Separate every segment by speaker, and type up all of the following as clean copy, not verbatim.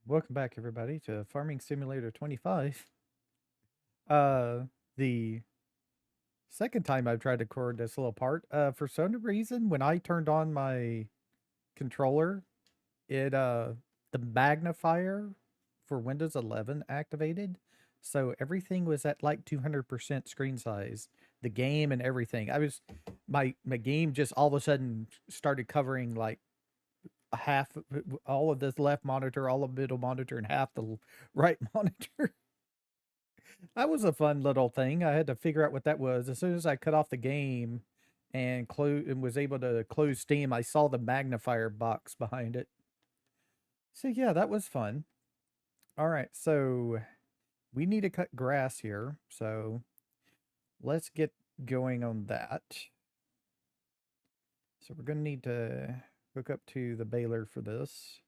Speaker 1: Welcome back, everybody, to Farming Simulator 25. Uh, the second time I've tried to record this little part. For some reason, when I turned on my controller, the magnifier for Windows 11 activated, so everything was at like 200% screen size. The game and everything. My game just all of a sudden started covering like half all of this left monitor, all of middle monitor, and half the right monitor. That was a fun little thing. I had to figure out what that was. As soon as I cut off the game and was able to close Steam, I saw the magnifier box behind it. So yeah, that was fun. All right, so we need to cut grass here. So let's get going on that. So we're going to need to hook up to the baler for this.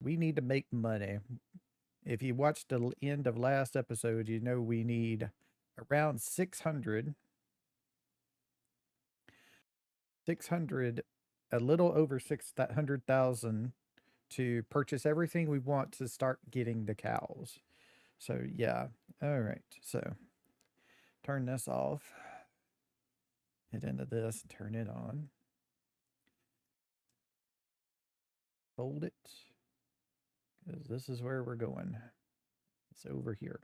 Speaker 1: We need to make money. If you watched the end of last episode, you know we need around 600, a little over 600,000 to purchase everything we want to start getting the cows. So yeah, all right. So turn this off, hit into this, turn it on, hold it, because this is where we're going. It's over here.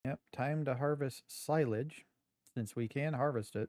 Speaker 1: Yep, time to harvest silage, since we can harvest it.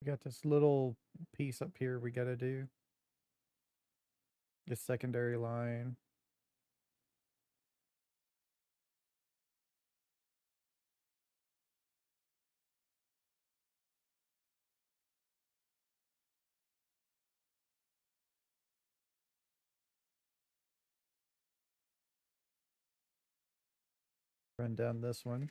Speaker 1: We got this little piece up here we got to do. This secondary line. Run down this one.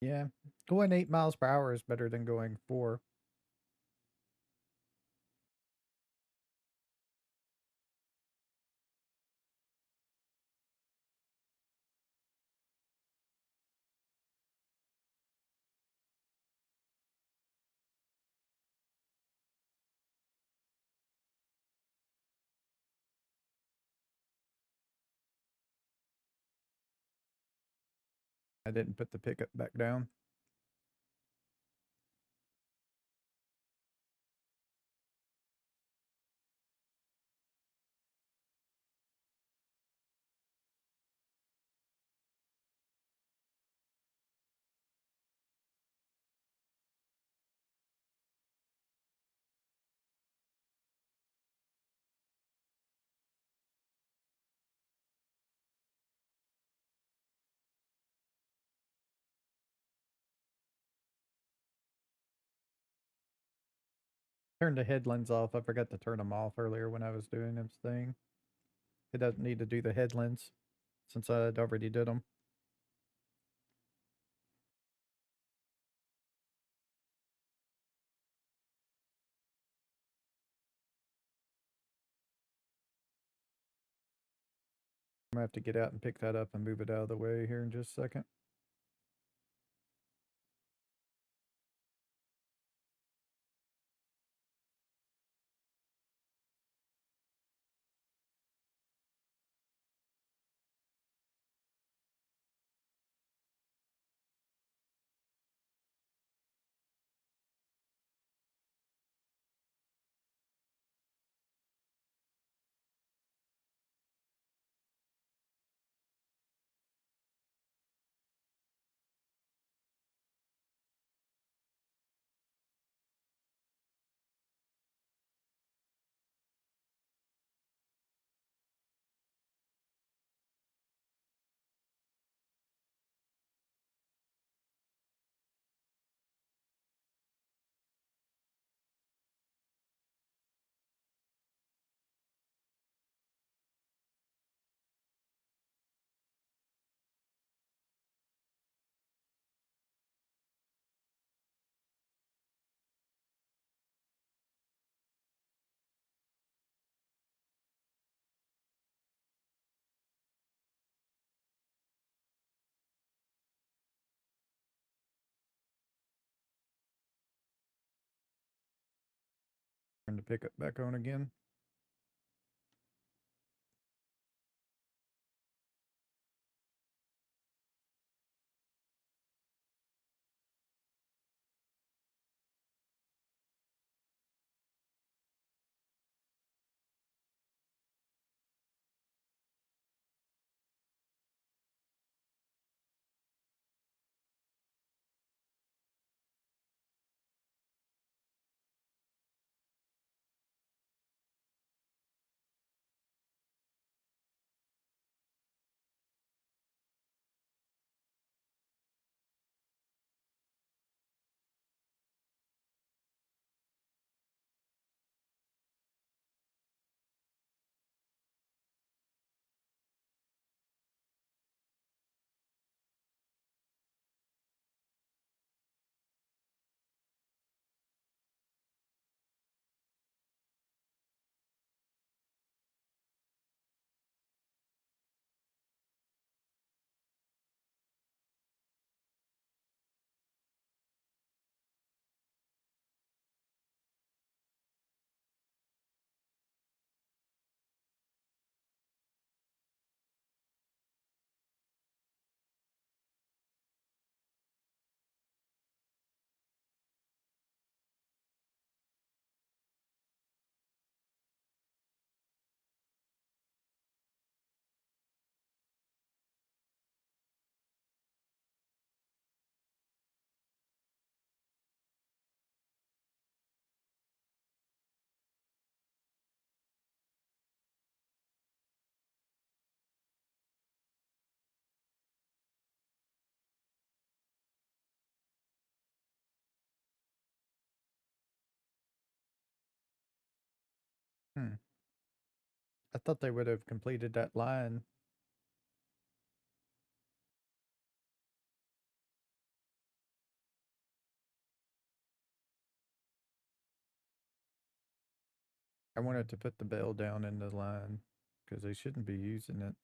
Speaker 1: Yeah. Going 8 miles per hour is better than going 4. I didn't put the pickup back down. Turned the headlands off. I forgot to turn them off earlier when I was doing this thing. It doesn't need to do the headlands since I'd already did them. I'm gonna have to get out and pick that up and move it out of the way here in just a second. Turn the pickup back on again. Hmm. I thought they would have completed that line. I wanted to put the bale down in the line because they shouldn't be using it.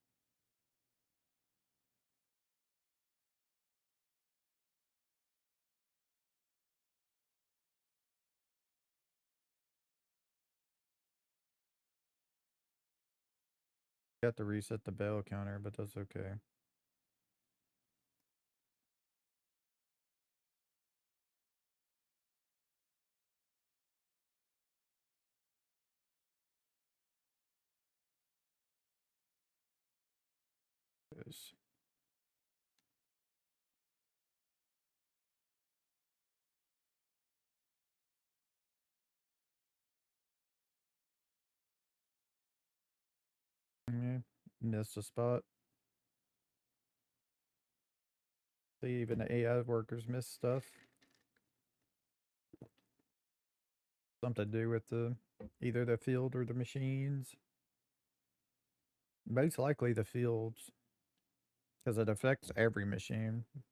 Speaker 1: Got to reset the bale counter, but that's okay. Yes. Yeah, missed a spot. See, even the AI workers miss stuff. Something to do with the either the field or the machines. Most likely the fields, because it affects every machine. As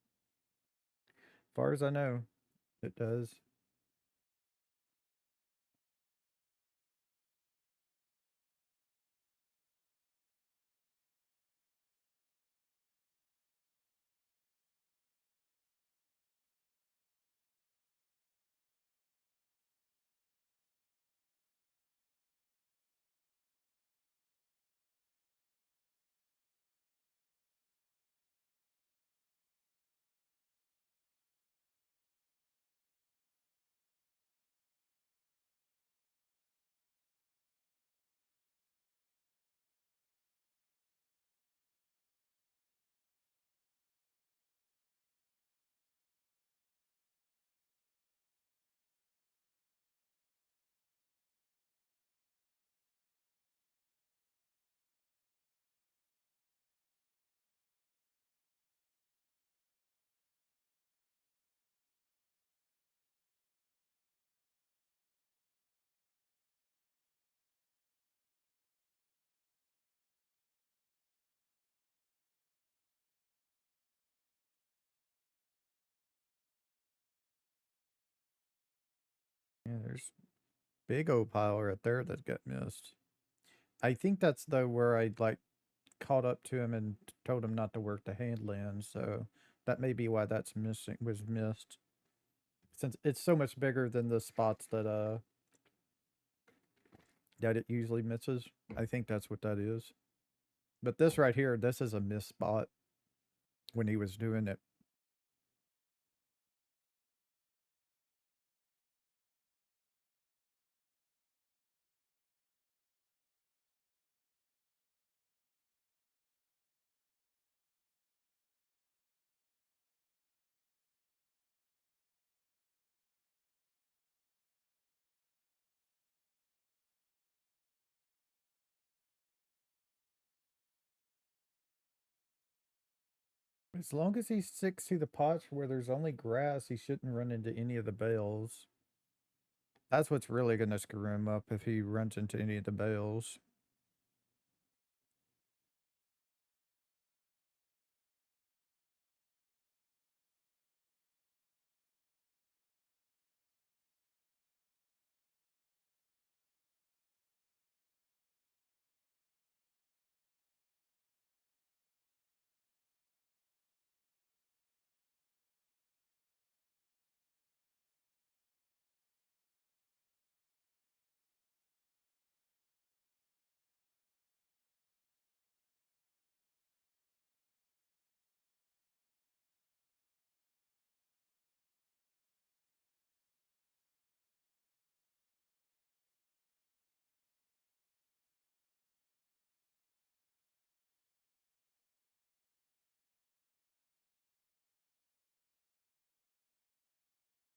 Speaker 1: far as I know, it does. Yeah, there's big old pile right there that got missed. I think that's though where I like caught up to him and told him not to work the hand lens, so that may be why that's missing was missed. Since it's so much bigger than the spots that it usually misses. I think that's what that is. But this right here, this is a missed spot when he was doing it. As long as he sticks to the pots where there's only grass, he shouldn't run into any of the bales. That's what's really going to screw him up if he runs into any of the bales.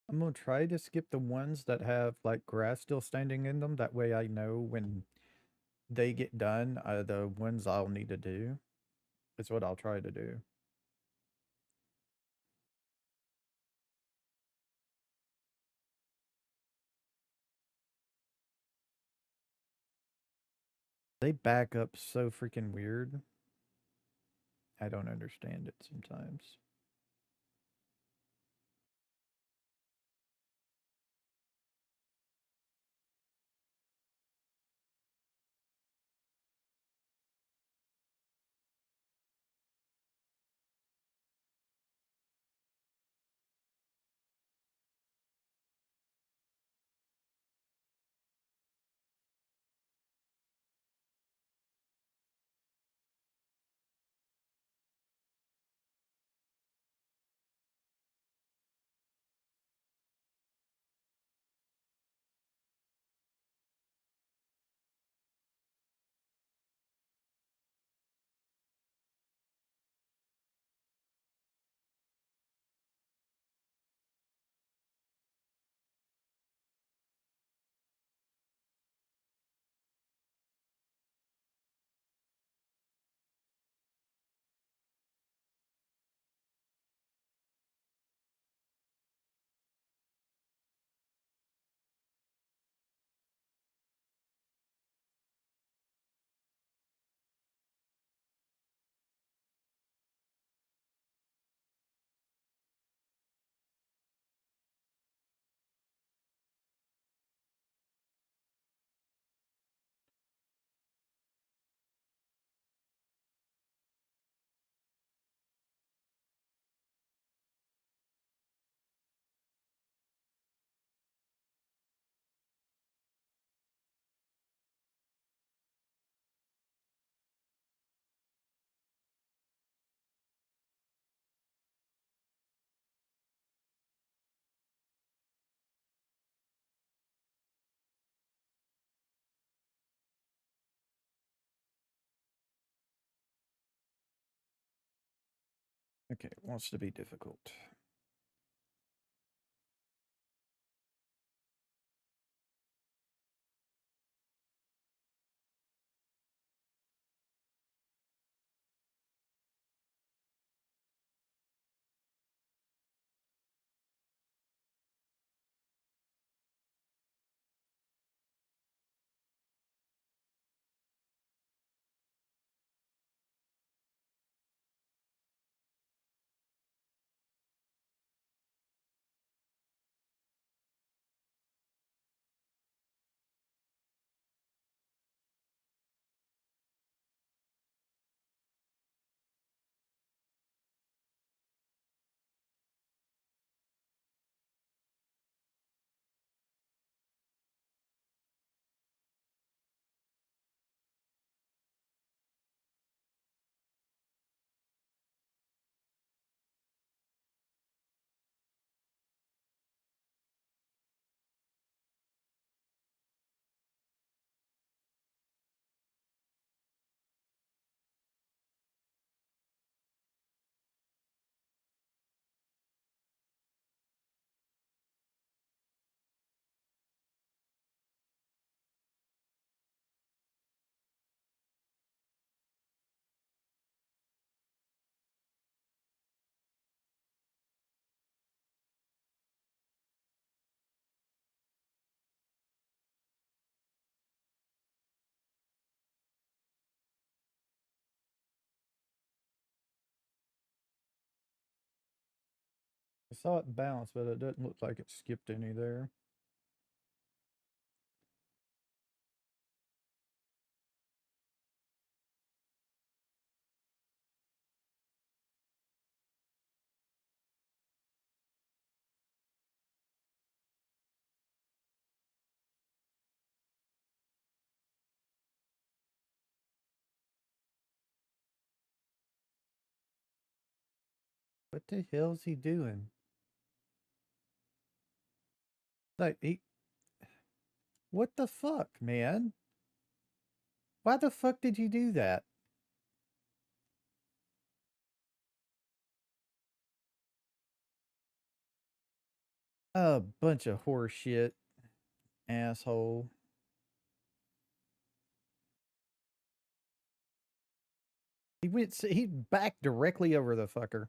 Speaker 1: I'm going to try to skip the ones that have like grass still standing in them. That way I know when they get done, the ones I'll need to do. Is what I'll try to do. They back up so freaking weird. I don't understand it sometimes. Okay, it wants to be difficult. I saw it bounce, but it doesn't look like it skipped any there. What the hell's he doing? Like, what the fuck, man? Why the fuck did you do that? A bunch of horse shit, asshole. He backed directly over the fucker.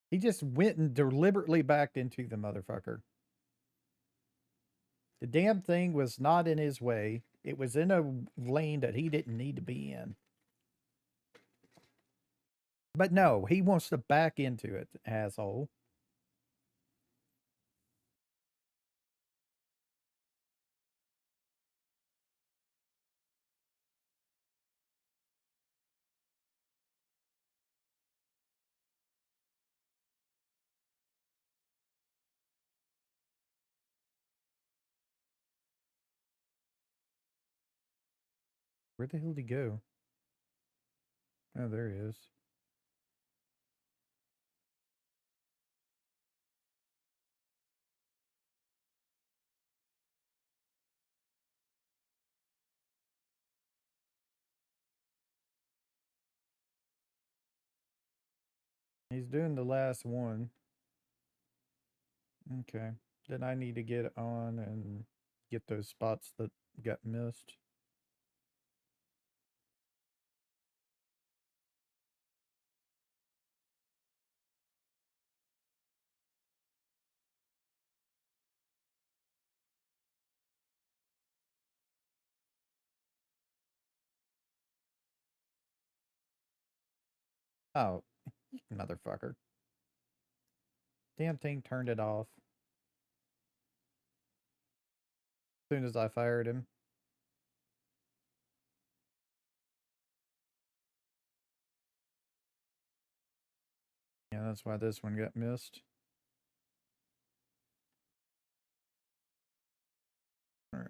Speaker 1: He just went and deliberately backed into the motherfucker. The damn thing was not in his way. It was in a lane that he didn't need to be in. But no, he wants to back into it, asshole. Where the hell did he go? Oh, there he is. He's doing the last one. Okay. Then I need to get on and get those spots that got missed. Oh, motherfucker. Damn thing turned it off as soon as I fired him. Yeah, that's why this one got missed. All right.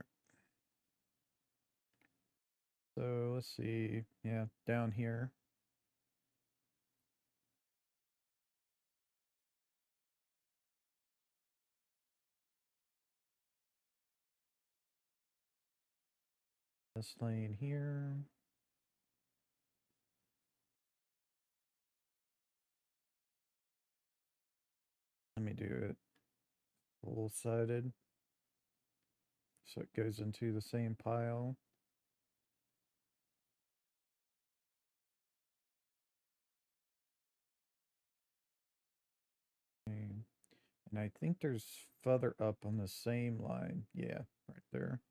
Speaker 1: So let's see. Yeah, down here. This lane here. Let me do it full-sided. So it goes into the same pile. And I think there's further up on the same line. Yeah, right there.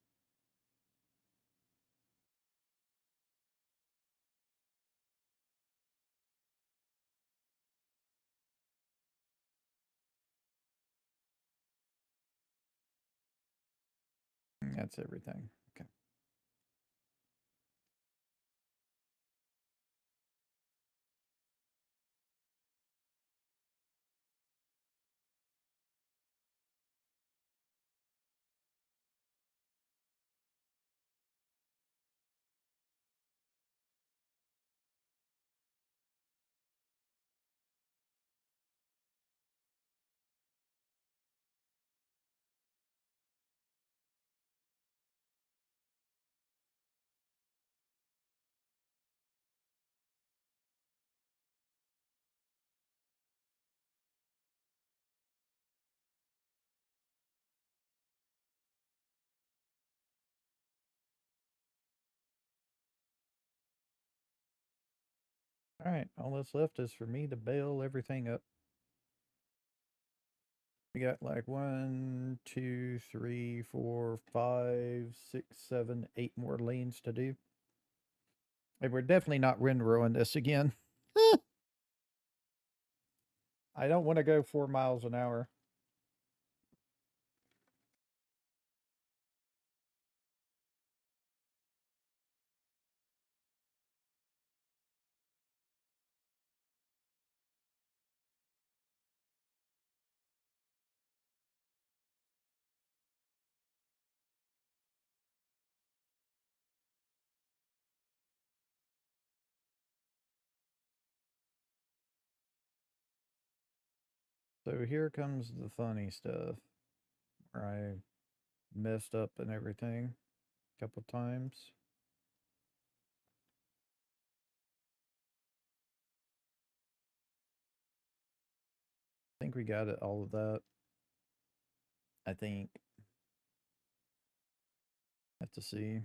Speaker 1: That's everything. Okay. All right, all that's left is for me to bale everything up. We got like 1, 2, 3, 4, 5, 6, 7, 8 more lanes to do. And we're definitely not windrowing this again. I don't want to go 4 miles an hour. So here comes the funny stuff where I messed up and everything a couple times. I think we got it, all of that. I think. Have to see.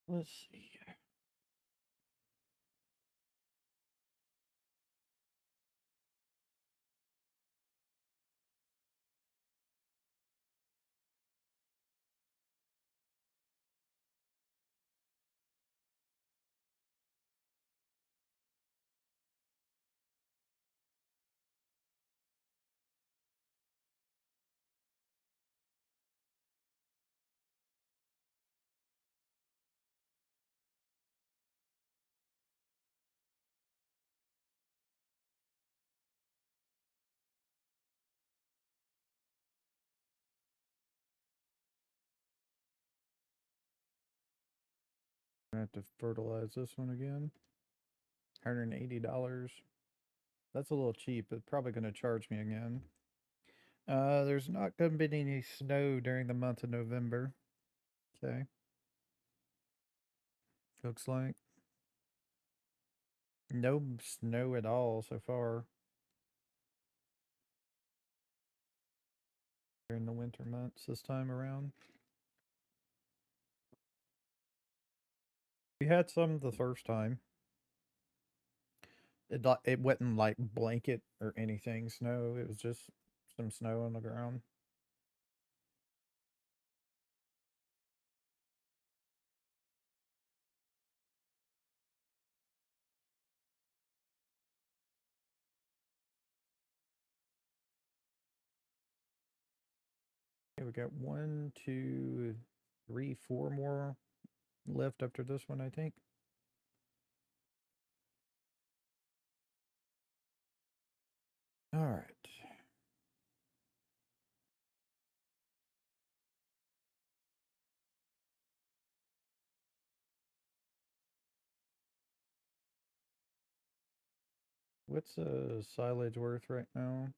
Speaker 1: Let's see. I have to fertilize this one again. $180. That's a little cheap. It's probably going to charge me again. There's not going to be any snow during the month of November. Okay. Looks like no snow at all so far. during the winter months this time around. We had some the first time. It wasn't like blanket or anything snow. It was just some snow on the ground. Okay, we got 1, 2, 3, 4 more left after this one, I think. All right. What's silage worth right now?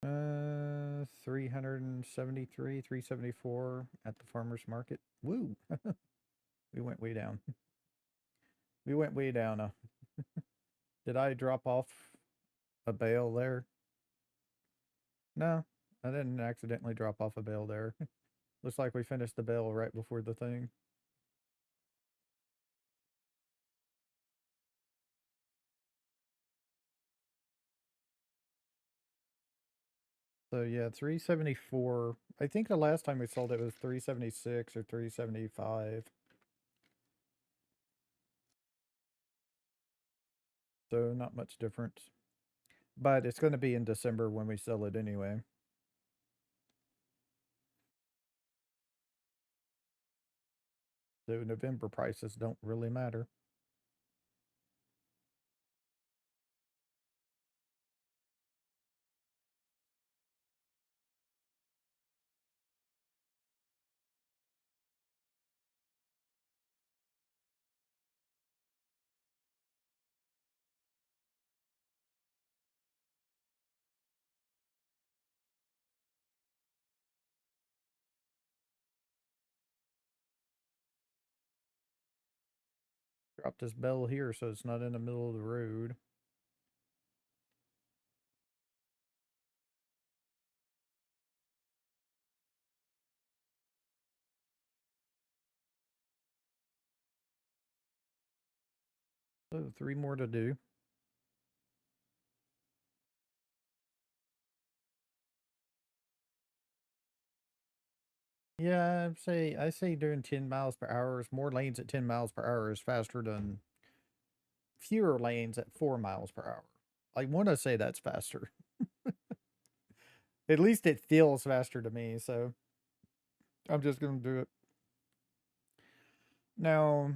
Speaker 1: Uh, 373, 374 at the farmer's market. Woo! We went way down. We went way down. Did I drop off a bale there? No, I didn't accidentally drop off a bale there. Looks like we finished the bale right before the thing. So yeah, 374. I think the last time we sold it was 376 or 375. So not much difference. But it's going to be in December when we sell it anyway. So November prices don't really matter. Drop this bell here so it's not in the middle of the road. So 3 more to do. Yeah, I say doing 10 miles per hour is more lanes at 10 miles per hour is faster than fewer lanes at 4 miles per hour. I want to say that's faster. At least it feels faster to me, so I'm just going to do it. Now,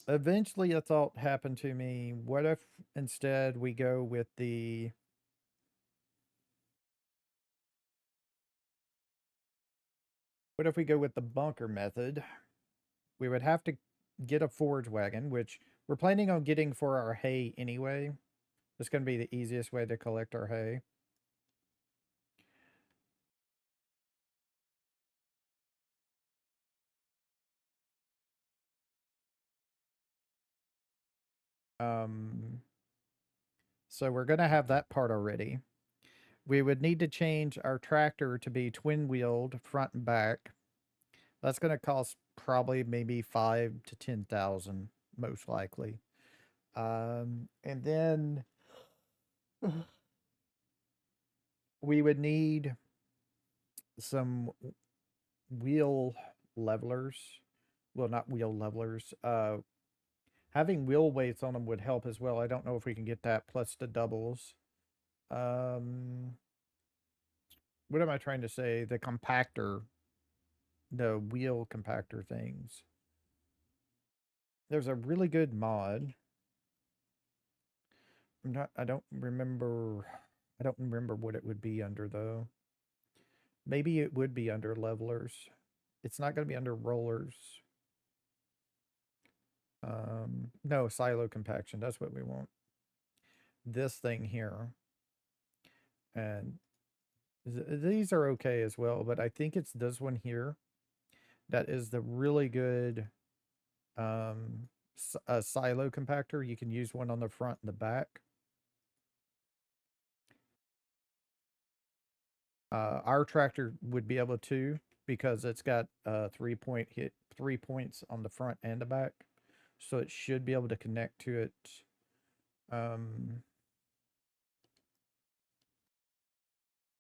Speaker 1: eventually a thought happened to me. What if instead we go with the bunker method? We would have to get a forage wagon, which we're planning on getting for our hay anyway. It's going to be the easiest way to collect our hay. So we're going to have that part already. We would need to change our tractor to be twin-wheeled front and back. That's going to cost probably maybe 5 to 10,000 most likely. And then we would need some wheel levelers. Well, not wheel levelers. Having wheel weights on them would help as well. I don't know if we can get that plus the doubles. What am I trying to say? The compactor, the wheel compactor things. There's a really good mod. I don't remember what it would be under though. Maybe it would be under levelers. It's not going to be under rollers. No, silo compaction. That's what we want. This thing here. And these are okay as well, but I think it's this one here that is the really good a silo compactor. You can use one on the front and the back. Our tractor would be able to, because it's got 3 points on the front and the back, so it should be able to connect to it.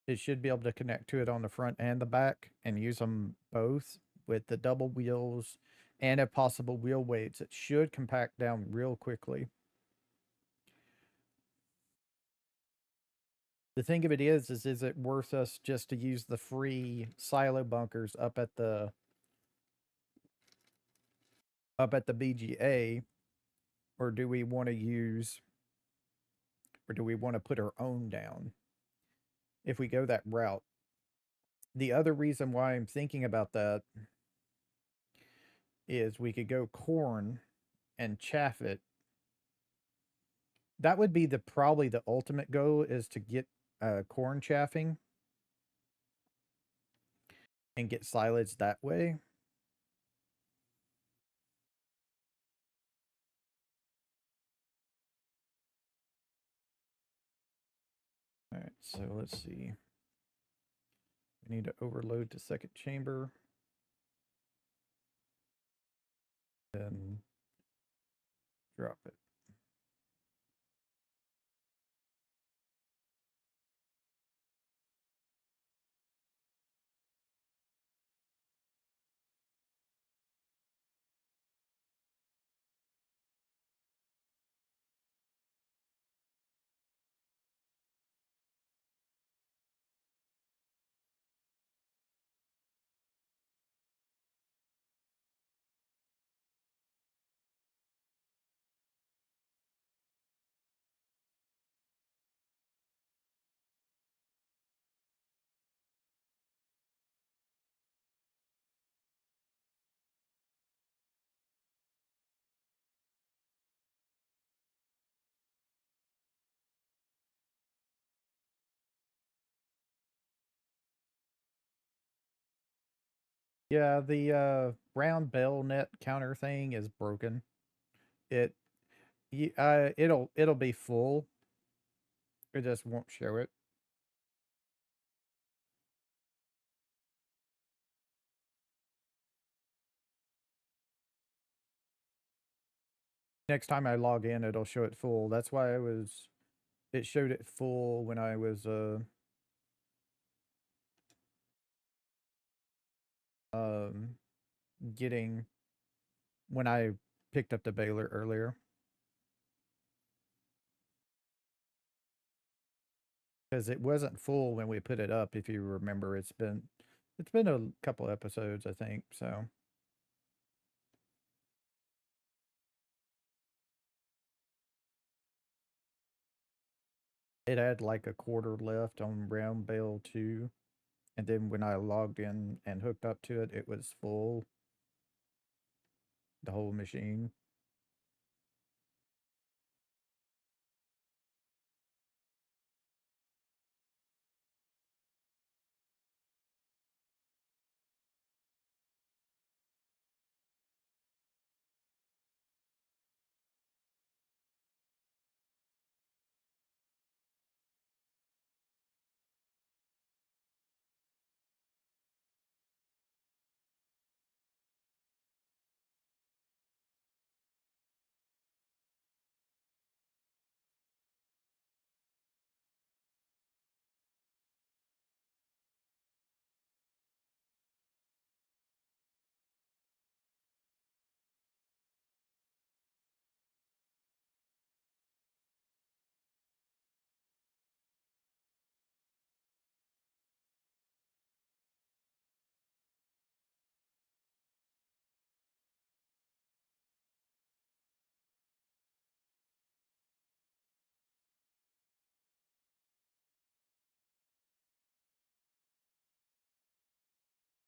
Speaker 1: It should be able to connect to it on the front and the back and use them both with the double wheels and if possible wheel weights. It should compact down real quickly. The thing of it is it worth us just to use the free silo bunkers up at the BGA, or do we want to put our own down if we go that route? The other reason why I'm thinking about that is we could go corn and chaff it. That would be probably the ultimate goal, is to get corn chaffing and get silage that way. All right, so let's see. We need to overload the second chamber. Then drop it. Yeah, the round bell net counter thing is broken. It it'll be full. It just won't show it. Next time I log in, it'll show it full. That's why it showed it full when I was um getting when I picked up the baler earlier. Because it wasn't full when we put it up, if you remember. It's been a couple episodes, I think, so. It had like a quarter left on round bale 2. And then when I logged in and hooked up to it, it was full. The whole machine.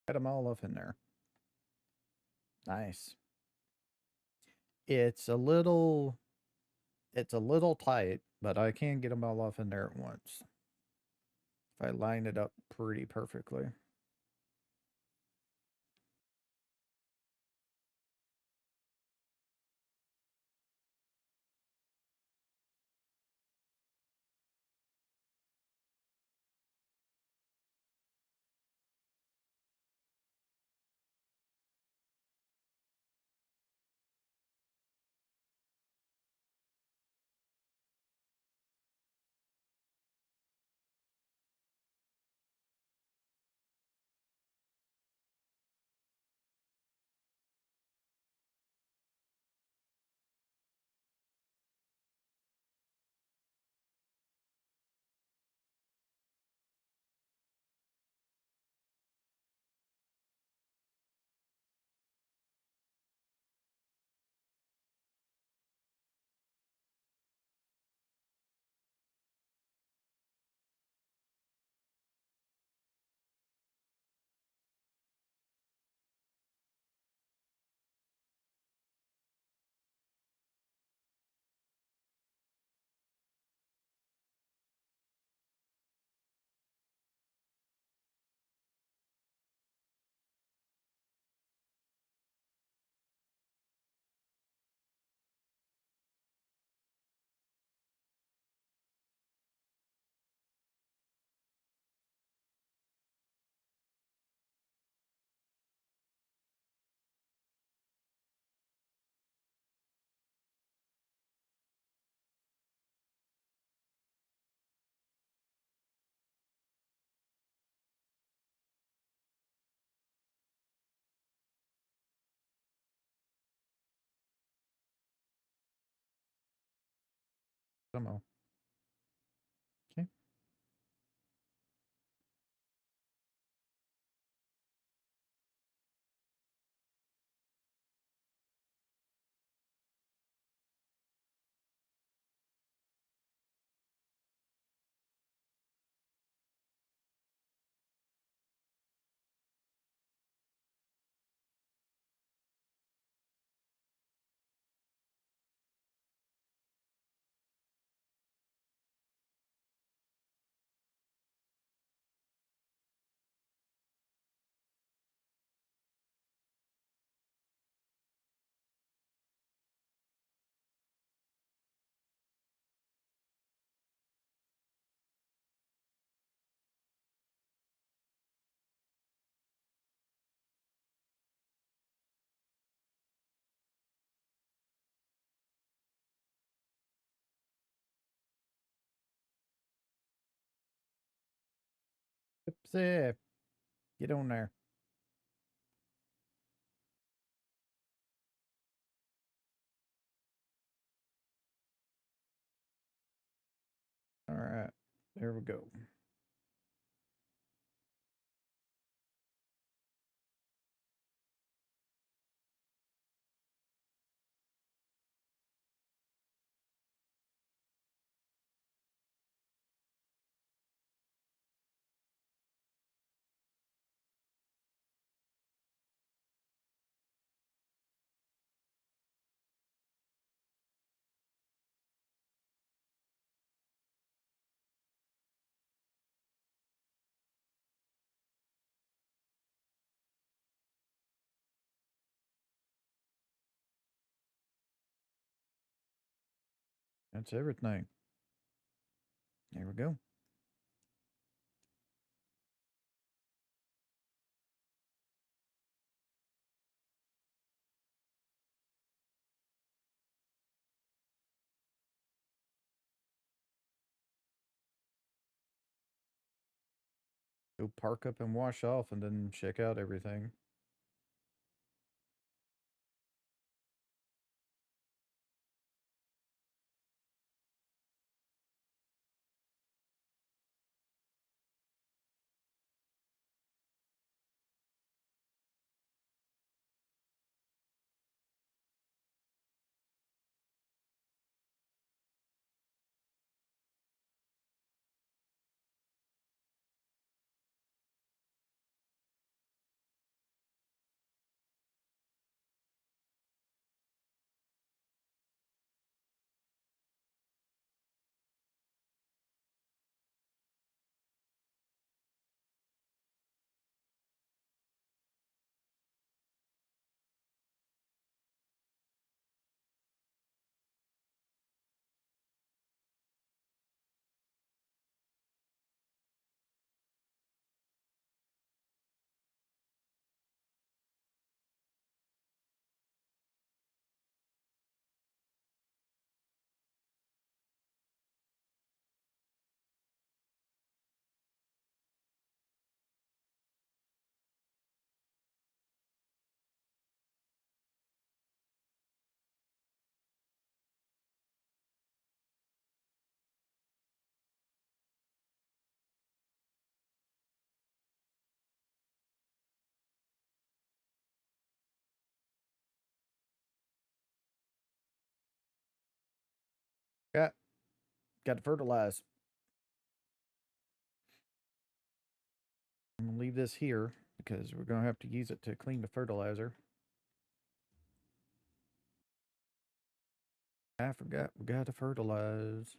Speaker 1: Got them all up in there. Nice. It's a little tight, but I can get them all off in there at once. If I line it up pretty perfectly. Somehow. Okay. Oopsie. Get on there. All right. There we go. That's everything. There we go. Go park up and wash off and then check out everything. Got to fertilize. I'm going to leave this here because we're going to have to use it to clean the fertilizer. I forgot we got to fertilize.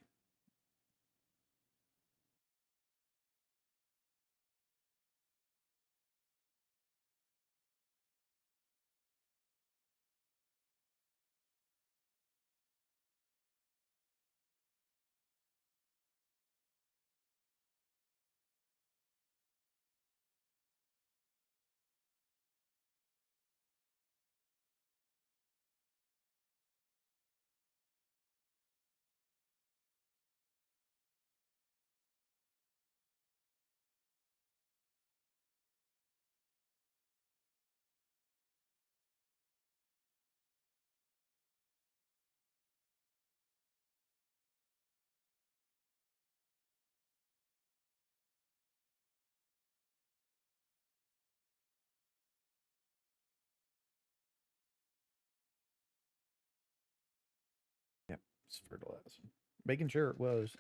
Speaker 1: Yep, it's fertilizing. Making sure it was.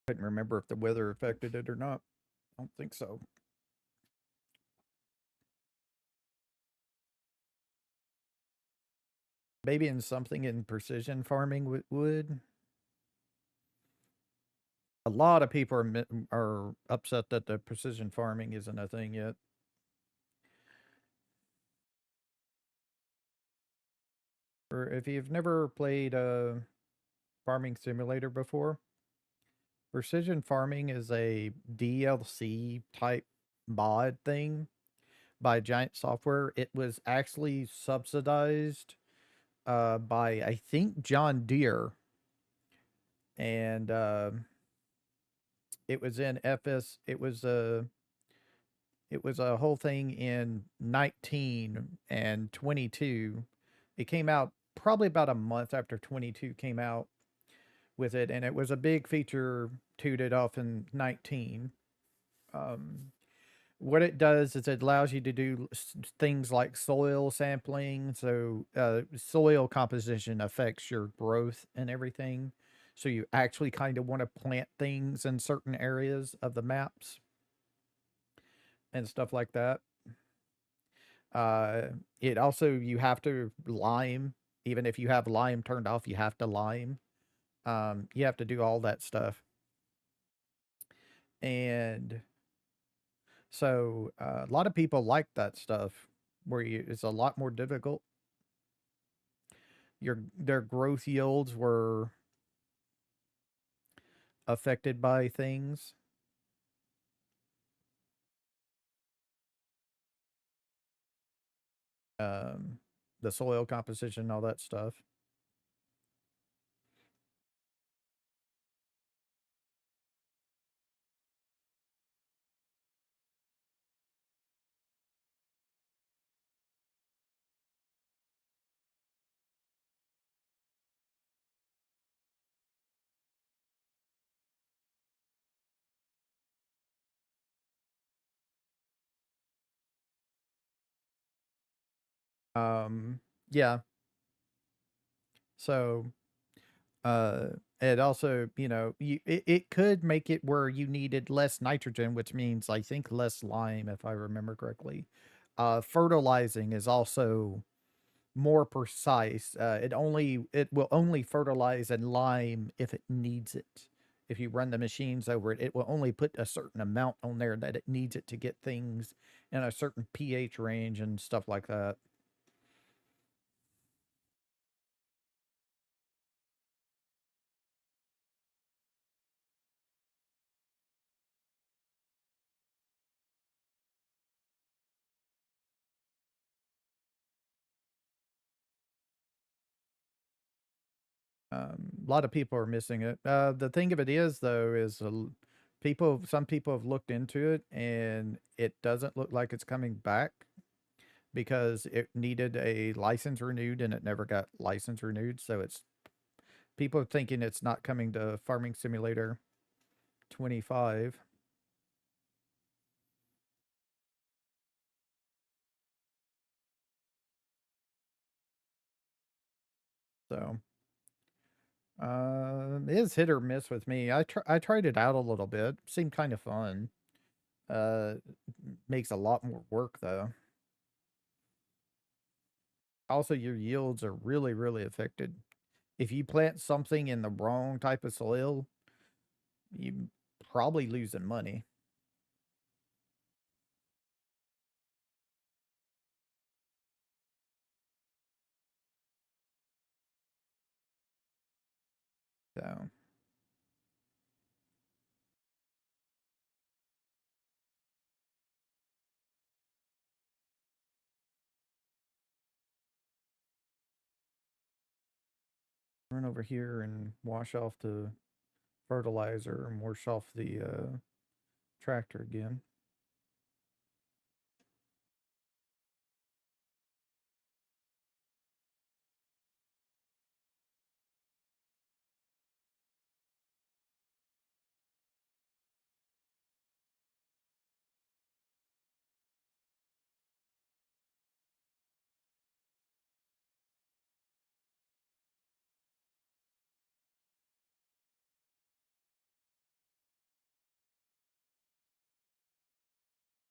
Speaker 1: Couldn't remember if the weather affected it or not. I don't think so. Maybe in something in precision farming would. A lot of people are upset that the precision farming isn't a thing yet. Or if you've never played a farming simulator before, precision farming is a DLC type mod thing by Giant Software. It was actually subsidized by I think John Deere, and it was in FS. It was a whole thing in 19 and 22. It came out probably about a month after 22 came out with it, and it was a big feature tooted off in 19. Um, what it does is it allows you to do things like soil sampling. So, soil composition affects your growth and everything. So, you actually kind of want to plant things in certain areas of the maps and stuff like that. Uh, it also, you have to lime, even if you have lime turned off, you have to lime. You have to do all that stuff. And so a lot of people like that stuff where it's a lot more difficult. Their growth yields were affected by things. Um, the soil composition, all that stuff. Um, yeah. So uh it also, it could make it where you needed less nitrogen, which means I think less lime, if I remember correctly. Fertilizing is also more precise. It will only fertilize and lime if it needs it. If you run the machines over it, it will only put a certain amount on there that it needs it to get things in a certain pH range and stuff like that. A lot of people are missing it. The thing of it is, though, is some people have looked into it and it doesn't look like it's coming back because it needed a license renewed and it never got license renewed. So it's people are thinking it's not coming to Farming Simulator 25. So, It's hit or miss with me. I tried it out a little bit. Seemed kind of fun. Uh, Makes a lot more work though. Also, your yields are really affected. If you plant something in the wrong type of soil, you probably losing money. So run over here and wash off the fertilizer and wash off the tractor again.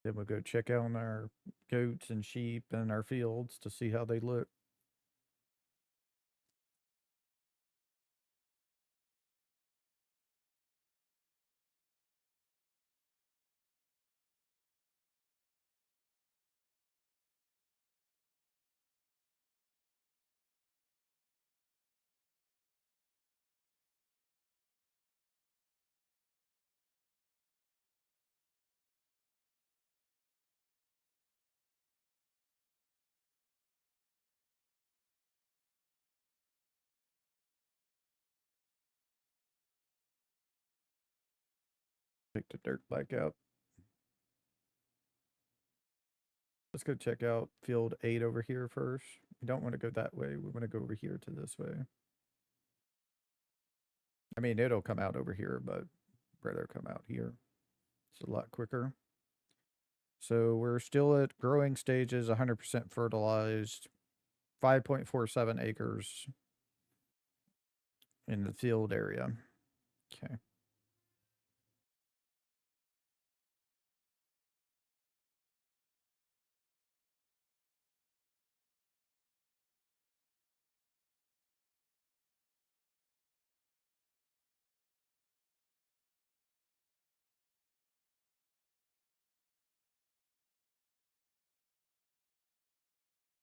Speaker 1: Then we'll go check out on our goats and sheep and our fields to see how they look. Take the dirt back out. Let's go check out field 8 over here first. We don't want to go that way. We want to go over here to this way. I mean, it'll come out over here, but rather come out here. It's a lot quicker. So we're still at growing stages, 100% fertilized, 5.47 acres in the field area. Okay.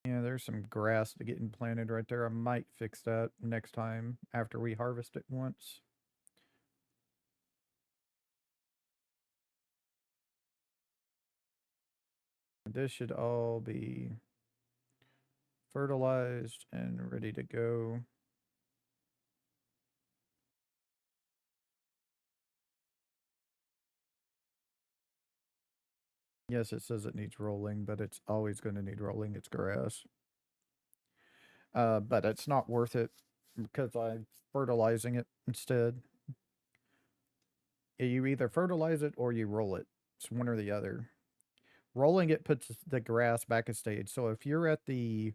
Speaker 1: Yeah, there's some grass getting planted right there. I might fix that next time after we harvest it once. This should all be fertilized and ready to go. Yes, it says it needs rolling, but it's always going to need rolling. It's grass. But it's not worth it because I'm fertilizing it instead. You either fertilize it or you roll it. It's one or the other. Rolling it puts the grass back a stage. So if you're at the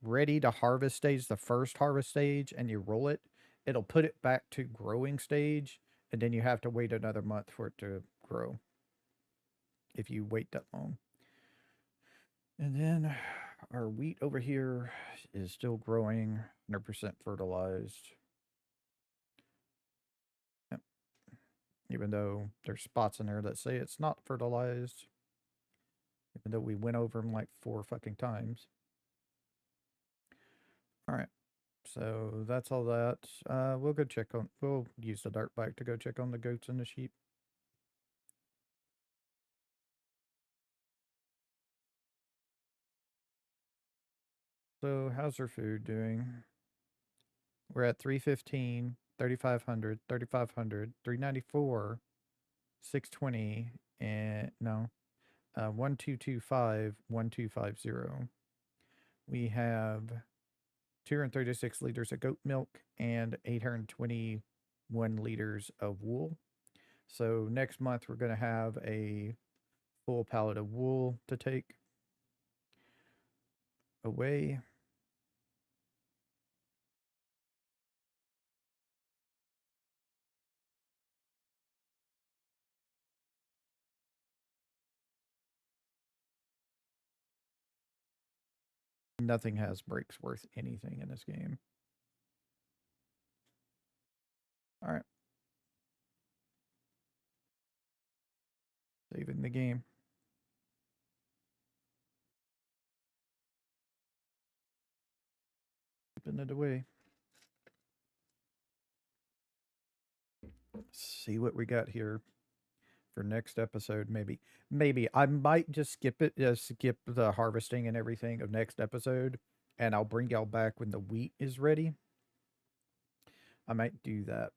Speaker 1: ready to harvest stage, the first harvest stage, and you roll it, it'll put it back to growing stage, and then you have to wait another month for it to grow if you wait that long. And then our wheat over here is still growing, 100% fertilized. Yep. Even though there's spots in there that say it's not fertilized, even though we went over them like 4 fucking times. All right. So that's all that. We'll go check on, we'll use the dirt bike to go check on the goats and the sheep. So how's their food doing? We're at 315, 3,500, 3,500, 394, 620, and no, 1225, 1250. We have 236 liters of goat milk and 821 liters of wool. So next month we're going to have a full pallet of wool to take away. Nothing has breaks worth anything in this game. All right. Saving the game. Keeping it away. See what we got here for next episode. Maybe I might just skip it. Skip the harvesting and everything of next episode, and I'll bring y'all back when the wheat is ready. I might do that.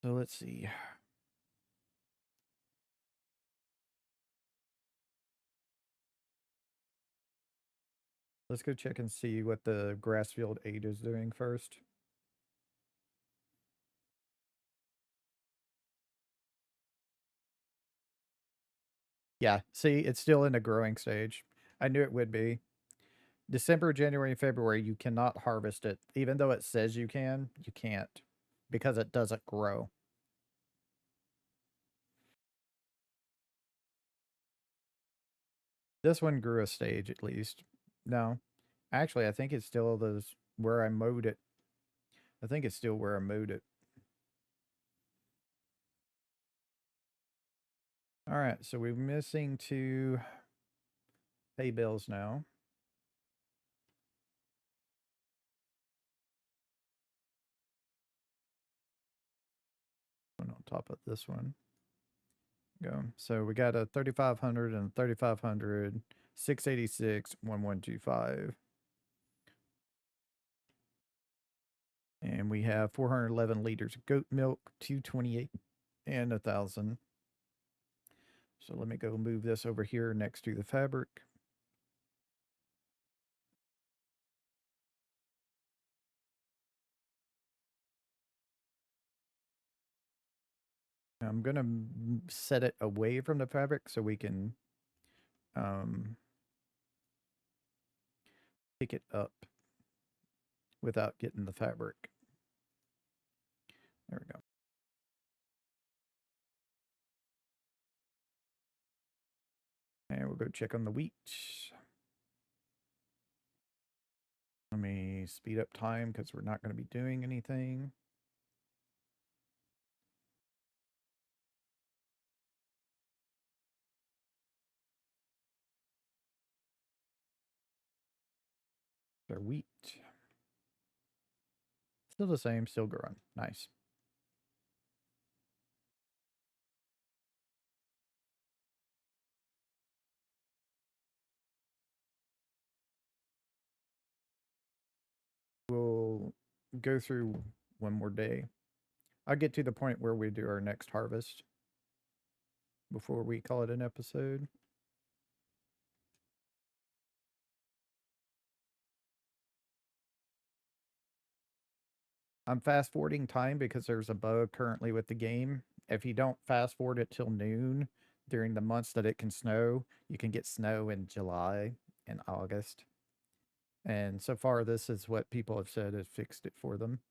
Speaker 1: So let's see. Let's go check and see what the Grassfield 8 is doing first. Yeah, see, it's still in the growing stage. I knew it would be. December, January, and February, you cannot harvest it. Even though it says you can, you can't because it doesn't grow. This one grew a stage at least. No, actually, I think it's still where I mowed it. I think it's still where I mowed it. All right, so we're missing 2 hay bales now. One on top of this one. Go. So we got a 3,500 and 3,500, 686, 1125. And we have 411 liters of goat milk, 228, and 1,000. So let me go move this over here next to the fabric. I'm going to set it away from the fabric so we can pick it up without getting the fabric. There we go. And we'll go check on the wheat. Let me speed up time because we're not going to be doing anything. Their wheat. Still the same, still growing. Nice. We'll go through one more day. I'll get to the point where we do our next harvest before we call it an episode. I'm fast forwarding time because there's a bug currently with the game. If you don't fast forward it till noon during the months that it can snow, you can get snow in July and August. And so far, this is what people have said has fixed it for them.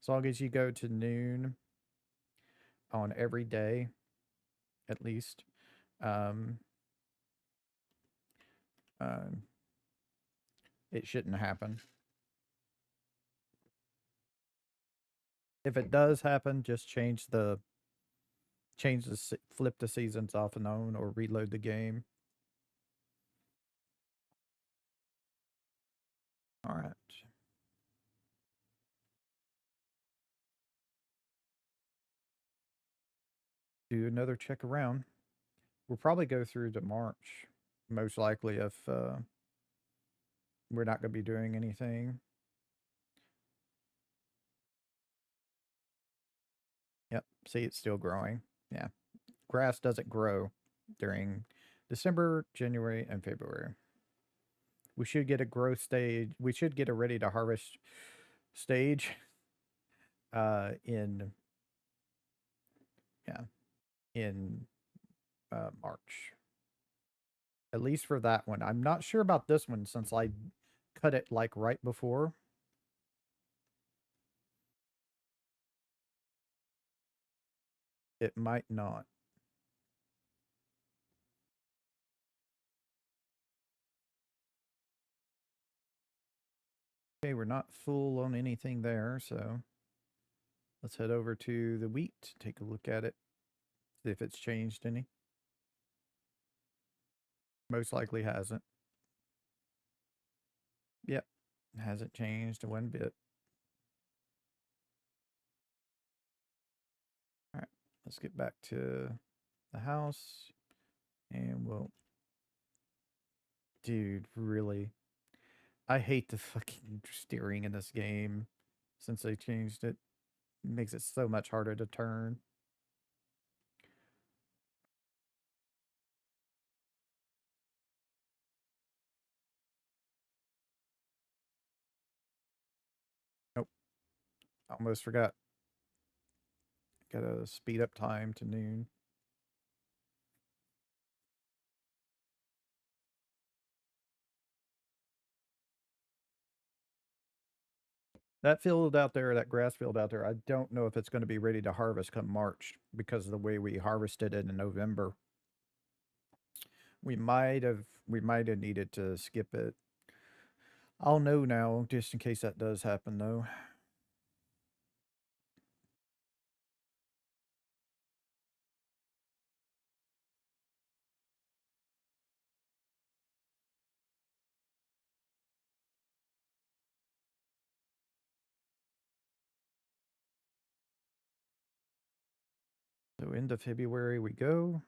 Speaker 1: As long as you go to noon on every day, at least, um, it shouldn't happen. If it does happen, just flip the seasons off and on or reload the game. All right. Do another check around. We'll probably go through to March, most likely if we're not going to be doing anything. Yep. See, it's still growing. Yeah. Grass doesn't grow during December, January, and February. We should get a growth stage. We should get a ready to harvest stage in March. At least for that one. I'm not sure about this one since I cut it like right before. It might not. Okay, we're not full on anything there, so let's head over to the wheat, take a look at it, see if it's changed any. Most likely hasn't. Yep, hasn't changed one bit. All right, let's get back to the house and we'll. Dude, really? I hate the fucking steering in this game since they changed it. It makes it so much harder to turn. Nope, almost forgot. Gotta speed up time to noon. That field out there, that grass field out there, I don't know if it's going to be ready to harvest come March because of the way we harvested it in November. We might have needed to skip it. I'll know now, just in case that does happen though. So into February we go.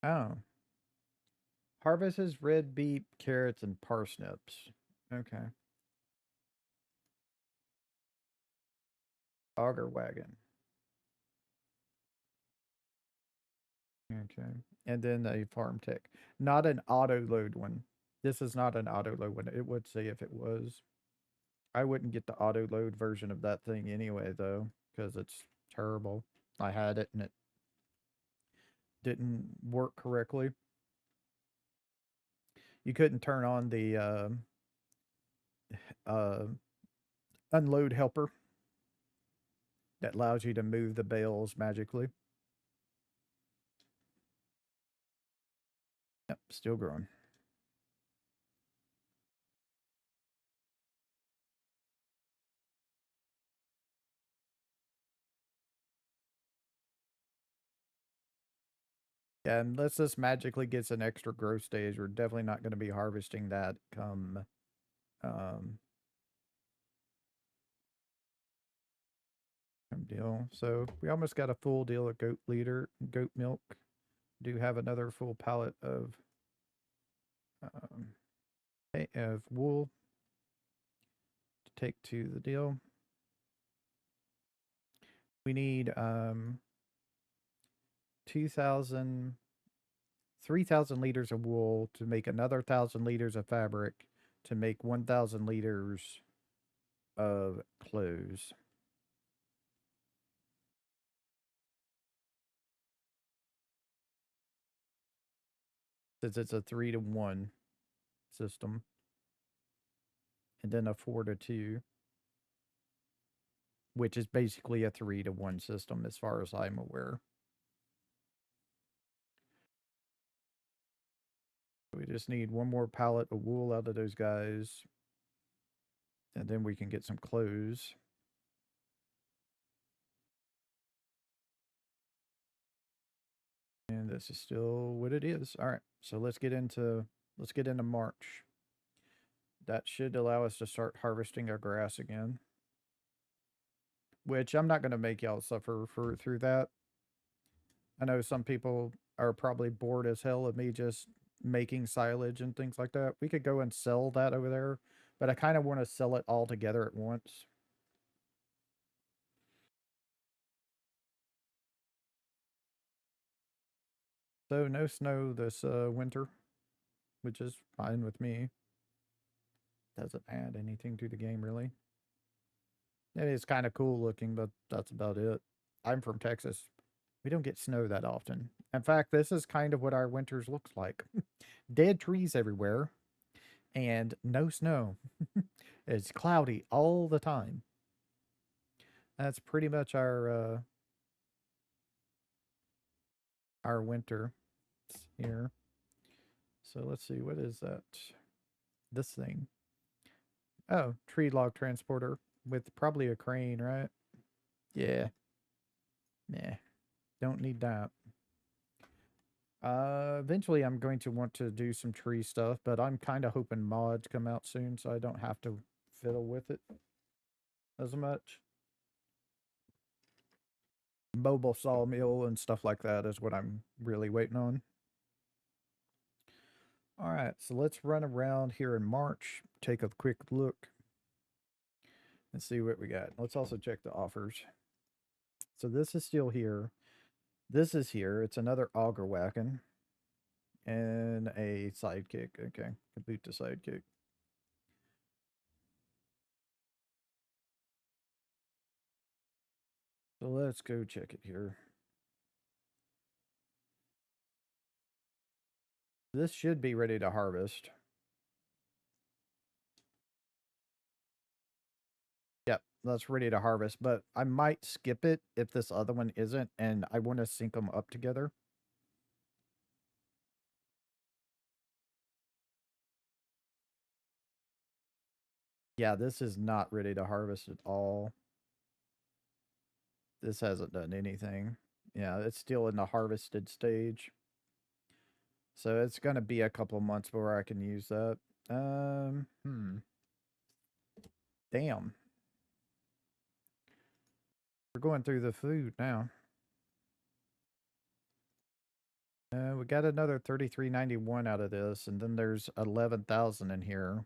Speaker 1: Oh. Harvest is red beet, carrots, and parsnips. Okay. Auger wagon. Okay. And then a farm tech. Not an auto load one. This is not an auto load one. It would say if it was. I wouldn't get the auto load version of that thing anyway, though, because it's terrible. I had it and it didn't work correctly. You couldn't turn on the uh, unload helper that allows you to move the bales magically. Yep, still growing. Yeah, unless this magically gets an extra growth stage, we're definitely not going to be harvesting that come um deal. So we almost got a full deal of goat milk. Do have another full pallet um, of wool to take to the deal. We need 2,000, 3,000 liters of wool to make another 1,000 liters of fabric to make 1,000 liters of clothes. Since it's a 3-to-1 system, and then a 4-to-2, which is basically a 3-to-1 system as far as I'm aware. We just need one more pallet of wool out of those guys, and then we can get some clothes. And this is still what it is. All right, so let's get into March. That should allow us to start harvesting our grass again. Which I'm not going to make y'all suffer through that. I know some people are probably bored as hell of me just making silage and things like that. We could go and sell that over there, but I kind of want to sell it all together at once. So no snow this winter, which is fine with me. Doesn't add anything to the game really. It is kind of cool looking, but that's about it. I'm from Texas. We don't get snow that often. In fact, this is kind of what our winters looks like. Dead trees everywhere and no snow. It's cloudy all the time. That's pretty much our winter here. So let's see, what is that? This thing. Oh, tree log transporter with probably a crane, right? Yeah. Nah. Don't need that. Eventually I'm going to want to do some tree stuff, but I'm kind of hoping mods come out soon so I don't have to fiddle with it as much. Mobile sawmill and stuff like that is what I'm really waiting on. All right, so let's run around here in March, take a quick look, and see what we got. Let's also check the offers. So this is still here. This is here. It's another auger wagon and a sidekick. Okay, boot the sidekick. So let's go check it here. This should be ready to harvest. Yep, that's ready to harvest, but I might skip it if this other one isn't, and I want to sync them up together. Yeah, this is not ready to harvest at all. This hasn't done anything. Yeah, it's still in the harvested stage. So it's going to be a couple months before I can use that. Damn. We're going through the food now. We got another 33.91 out of this, and then there's 11,000 in here.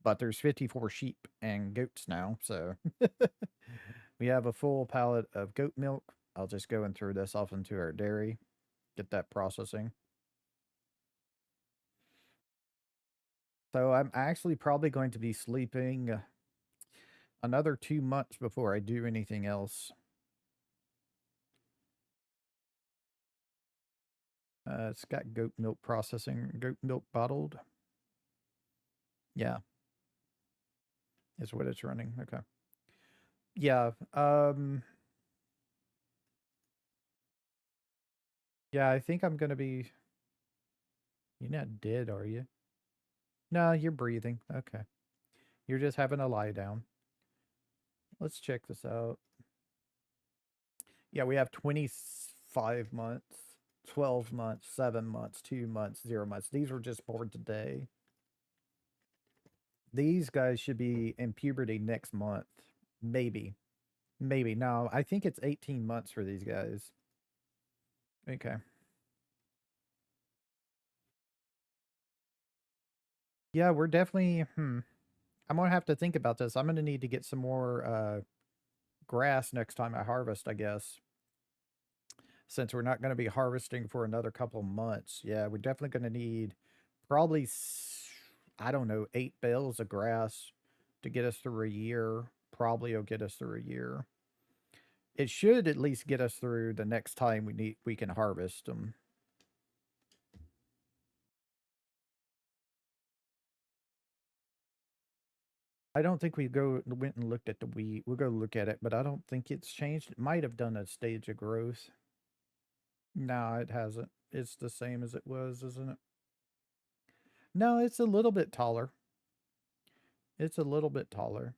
Speaker 1: But there's 54 sheep and goats now, so we have a full pallet of goat milk. I'll just go and throw this off into our dairy, get that processing. So I'm actually probably going to be sleeping another 2 months before I do anything else. It's got goat milk processing, goat milk bottled. Yeah, is what it's running. Okay. Yeah. Yeah, I think I'm gonna be. You're not dead, are you? No, you're breathing. Okay. You're just having a lie down. Let's check this out. Yeah, we have 25 months, 12 months, 7 months, 2 months, 0 months. These were just born today. These guys should be in puberty next month. Maybe. Maybe. No, I think it's 18 months for these guys. Okay. Yeah, we're definitely I'm gonna have to think about this. I'm gonna need to get some more grass next time I harvest, I guess. Since we're not gonna be harvesting for another couple months. Yeah, we're definitely gonna need probably I don't know, 8 bales of grass to get us through a year. Probably will get us through a year. It should at least get us through the next time we can harvest them. I don't think we went and looked at the wheat. We'll go look at it, but I don't think it's changed. It might have done a stage of growth. No, it hasn't. It's the same as it was, isn't it? No, it's a little bit taller. It's a little bit taller.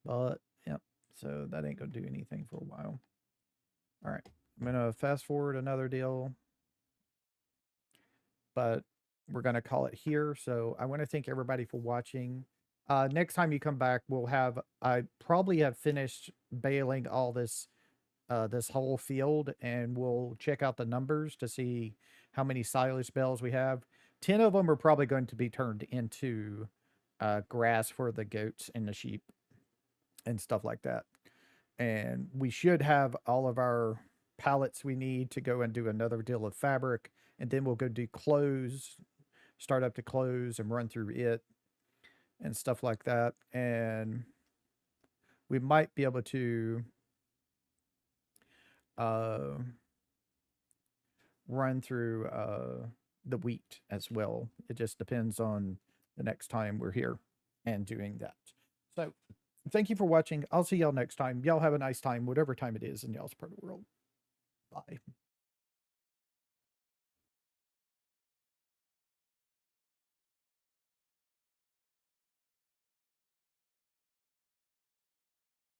Speaker 1: But, yep. So that ain't going to do anything for a while. All right. I'm going to fast forward another deal. But we're going to call it here. So I want to thank everybody for watching. Next time you come back, I probably have finished baling all this this whole field, and we'll check out the numbers to see how many silage bales we have. 10 of them are probably going to be turned into grass for the goats and the sheep and stuff like that. And we should have all of our pallets we need to go and do another deal of fabric, and then we'll go do clothes, start up to clothes and run through it and stuff like that. And we might be able to run through the wheat as well. It just depends on the next time we're here and doing that. So thank you for watching. I'll see y'all next time. Y'all have a nice time, whatever time it is in y'all's part of the world. Bye.